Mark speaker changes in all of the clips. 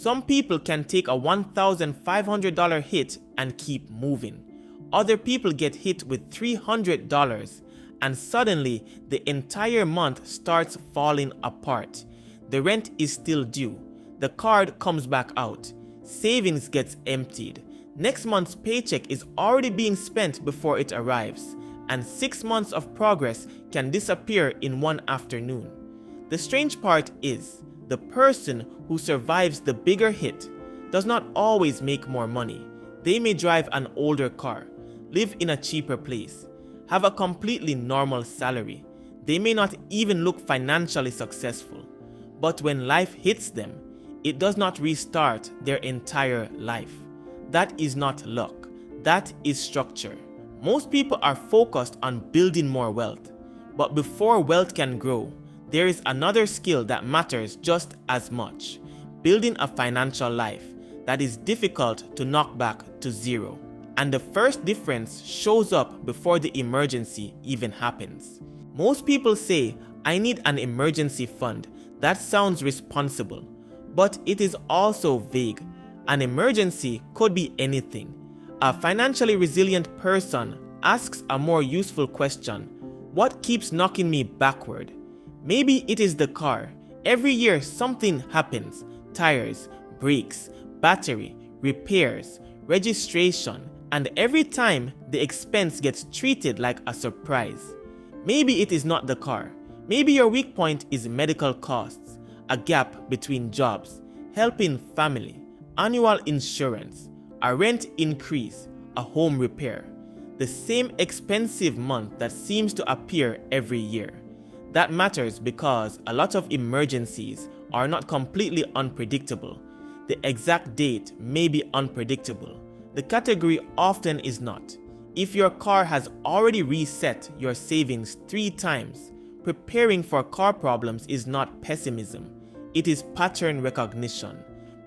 Speaker 1: Some people can take a $1,500 hit and keep moving. Other people get hit with $300 and suddenly the entire month starts falling apart. The rent is still due. The card comes back out. Savings gets emptied. Next month's paycheck is already being spent before it arrives, and 6 months of progress can disappear in one afternoon. The strange part is, the person who survives the bigger hit does not always make more money. They may drive an older car, live in a cheaper place, have a completely normal salary. They may not even look financially successful. But when life hits them, it does not restart their entire life. That is not luck. That is structure. Most people are focused on building more wealth. But before wealth can grow, there is another skill that matters just as much: building a financial life that is difficult to knock back to zero. And the first difference shows up before the emergency even happens. Most people say, "I need an emergency fund." That sounds responsible, but it is also vague. An emergency could be anything. A financially resilient person asks a more useful question: what keeps knocking me backward? Maybe it is the car. Every year something happens: tires, brakes, battery, repairs, registration, and every time the expense gets treated like a surprise. Maybe it is not the car. Maybe your weak point is medical costs, a gap between jobs, helping family, annual insurance, a rent increase, a home repair. The same expensive month that seems to appear every year. That matters because a lot of emergencies are not completely unpredictable. The exact date may be unpredictable. The category often is not. If your car has already reset your savings 3 times, preparing for car problems is not pessimism. It is pattern recognition.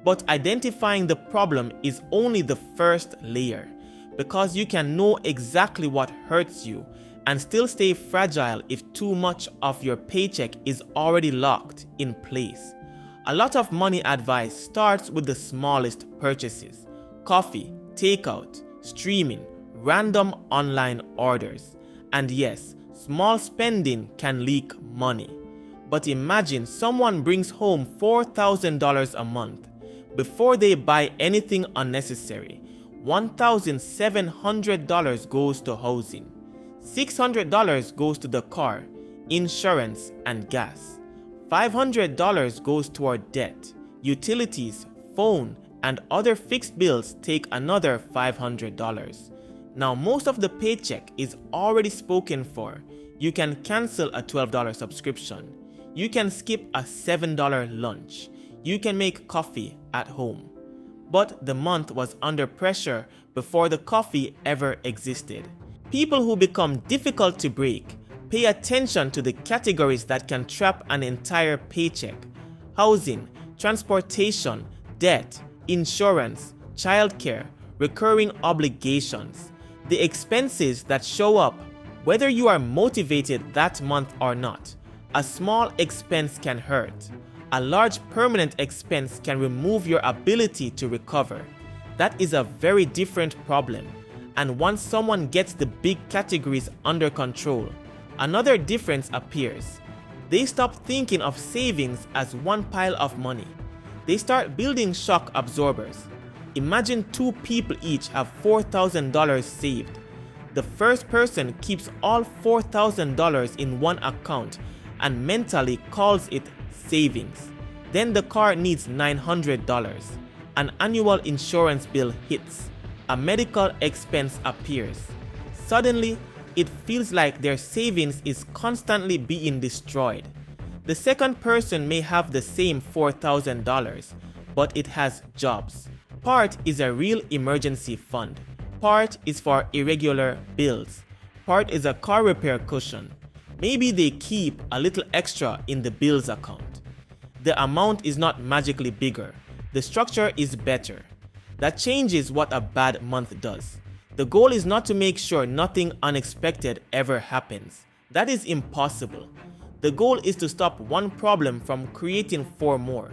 Speaker 1: But identifying the problem is only the first layer, because you can know exactly what hurts you and still stay fragile if too much of your paycheck is already locked in place. A lot of money advice starts with the smallest purchases: coffee, takeout, streaming, random online orders. And yes, small spending can leak money. But imagine someone brings home $4,000 a month. Before they buy anything unnecessary, $1,700 goes to housing. $600 goes to the car, insurance, and gas. $500 goes toward debt, utilities, phone, and other fixed bills take another $500. Now most of the paycheck is already spoken for. You can cancel a $12 subscription. You can skip a $7 lunch. You can make coffee at home. But the month was under pressure before the coffee ever existed. People who become difficult to break pay attention to the categories that can trap an entire paycheck: housing, transportation, debt, insurance, childcare, recurring obligations. The expenses that show up whether you are motivated that month or not. A small expense can hurt. A large permanent expense can remove your ability to recover. That is a very different problem. And once someone gets the big categories under control, another difference appears. They stop thinking of savings as one pile of money. They start building shock absorbers. Imagine 2 people each have $4,000 saved. The first person keeps all $4,000 in one account and mentally calls it savings. Then the car needs $900. An annual insurance bill hits. A medical expense appears. Suddenly, it feels like their savings is constantly being destroyed. The second person may have the same $4,000, but it has jobs. Part is a real emergency fund. Part is for irregular bills. Part is a car repair cushion. Maybe they keep a little extra in the bills account. The amount is not magically bigger. The structure is better. That changes what a bad month does. The goal is not to make sure nothing unexpected ever happens. That is impossible. The goal is to stop one problem from creating 4 more.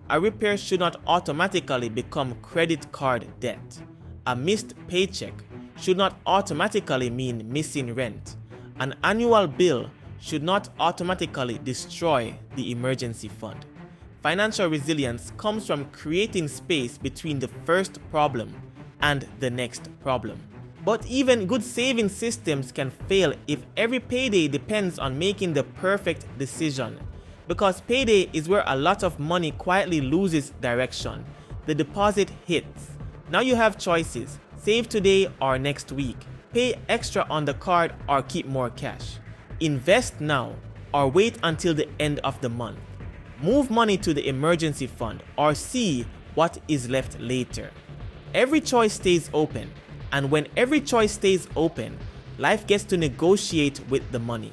Speaker 1: A repair should not automatically become credit card debt. A missed paycheck should not automatically mean missing rent. An annual bill should not automatically destroy the emergency fund. Financial resilience comes from creating space between the first problem and the next problem. But even good saving systems can fail if every payday depends on making the perfect decision. Because payday is where a lot of money quietly loses direction. The deposit hits. Now you have choices: save today or next week, pay extra on the card or keep more cash, invest now or wait until the end of the month, move money to the emergency fund or see what is left later. Every choice stays open, and when every choice stays open, life gets to negotiate with the money.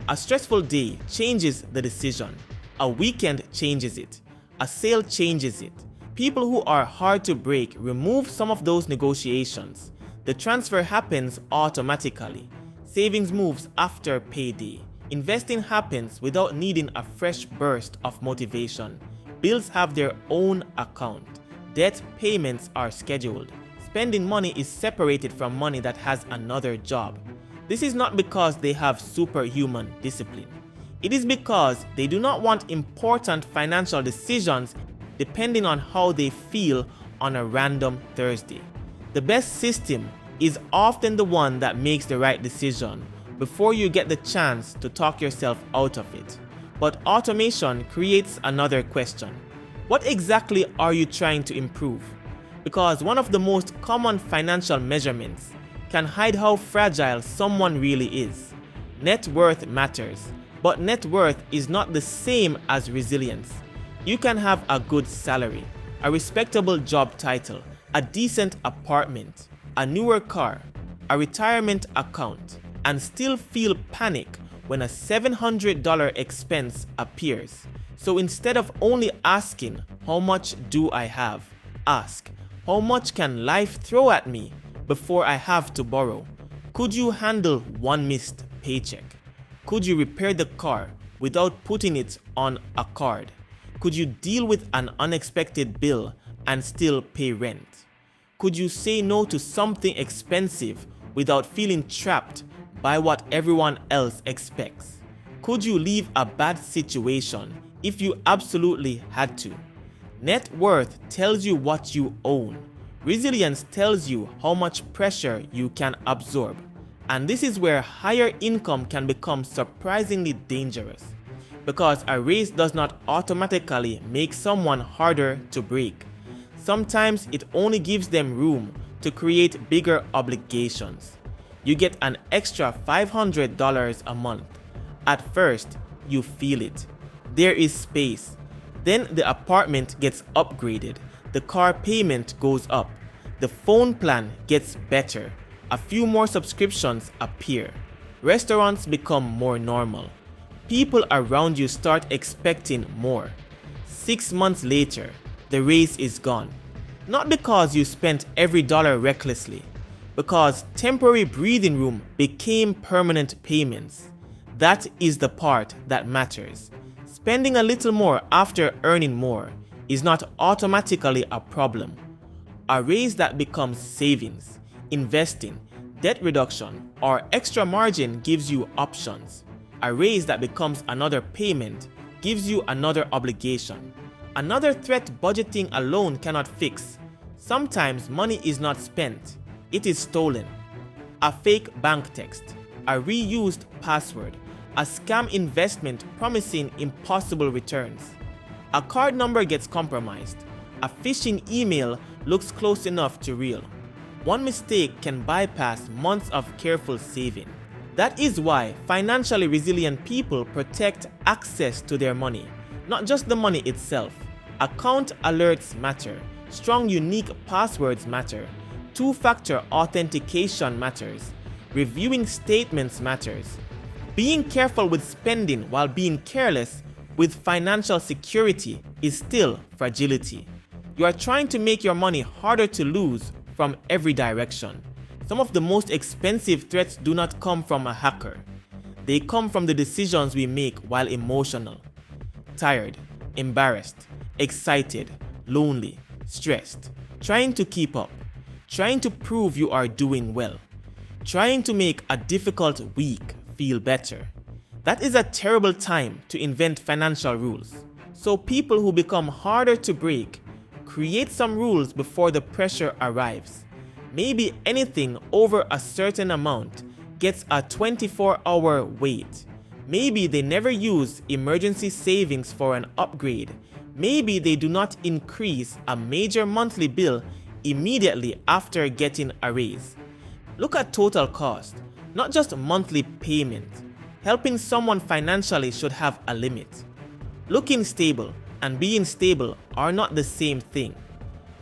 Speaker 1: A stressful day changes the decision. A weekend changes it. A sale changes it. People who are hard to break remove some of those negotiations. The transfer happens automatically. Savings moves after payday. Investing happens without needing a fresh burst of motivation. Bills have their own account. Debt payments are scheduled. Spending money is separated from money that has another job. This is not because they have superhuman discipline. It is because they do not want important financial decisions depending on how they feel on a random Thursday. The best system is often the one that makes the right decision before you get the chance to talk yourself out of it. But automation creates another question. What exactly are you trying to improve? Because one of the most common financial measurements can hide how fragile someone really is. Net worth matters, but net worth is not the same as resilience. You can have a good salary, a respectable job title, a decent apartment, a newer car, a retirement account, and still feel panic when a $700 expense appears. So instead of only asking, how much do I have? Ask, how much can life throw at me before I have to borrow? Could you handle one missed paycheck? Could you repair the car without putting it on a card? Could you deal with an unexpected bill and still pay rent? Could you say no to something expensive without feeling trapped by what everyone else expects? Could you leave a bad situation if you absolutely had to? Net worth tells you what you own. Resilience tells you how much pressure you can absorb. And this is where higher income can become surprisingly dangerous. Because a raise does not automatically make someone harder to break. Sometimes it only gives them room to create bigger obligations. You get an extra $500 a month. At first, you feel it. There is space. Then the apartment gets upgraded. The car payment goes up. The phone plan gets better. A few more subscriptions appear. Restaurants become more normal. People around you start expecting more. 6 months later, the raise is gone. Not because you spent every dollar recklessly, because temporary breathing room became permanent payments. That is the part that matters. Spending a little more after earning more is not automatically a problem. A raise that becomes savings, investing, debt reduction, or extra margin gives you options. A raise that becomes another payment gives you another obligation. Another threat budgeting alone cannot fix. Sometimes money is not spent, it is stolen. A fake bank text, a reused password, a scam investment promising impossible returns. A card number gets compromised. A phishing email looks close enough to real. One mistake can bypass months of careful saving. That is why financially resilient people protect access to their money, not just the money itself. Account alerts matter. Strong unique passwords matter. Two-factor authentication matters. Reviewing statements matters. Being careful with spending while being careless with financial security is still fragility. You are trying to make your money harder to lose from every direction. Some of the most expensive threats do not come from a hacker. They come from the decisions we make while emotional, tired, embarrassed, excited, lonely, stressed, trying to keep up, trying to prove you are doing well, trying to make a difficult week feel better. That is a terrible time to invent financial rules. So people who become harder to break create some rules before the pressure arrives. Maybe anything over a certain amount gets a 24-hour wait. Maybe they never use emergency savings for an upgrade. Maybe they do not increase a major monthly bill immediately after getting a raise. Look at total cost, not just monthly payment. Helping someone financially should have a limit. Looking stable and being stable are not the same thing.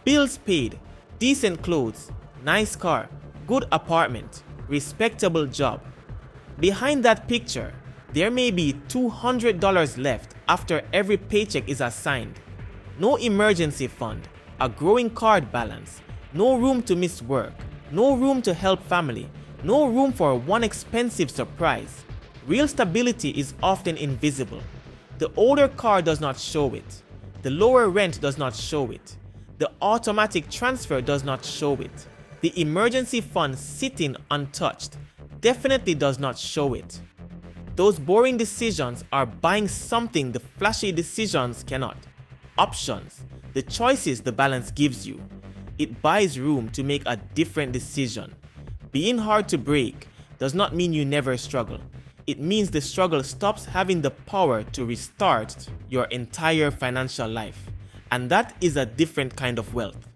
Speaker 1: Bills paid, decent clothes, nice car, good apartment, respectable job. Behind that picture, there may be $200 left after every paycheck is assigned. No emergency fund, a growing card balance, no room to miss work, no room to help family, no room for one expensive surprise. Real stability is often invisible. The older car does not show it. The lower rent does not show it. The automatic transfer does not show it. The emergency fund sitting untouched definitely does not show it. Those boring decisions are buying something the flashy decisions cannot. Options, the choices the balance gives you. It buys room to make a different decision. Being hard to break does not mean you never struggle. It means the struggle stops having the power to restart your entire financial life. And that is a different kind of wealth.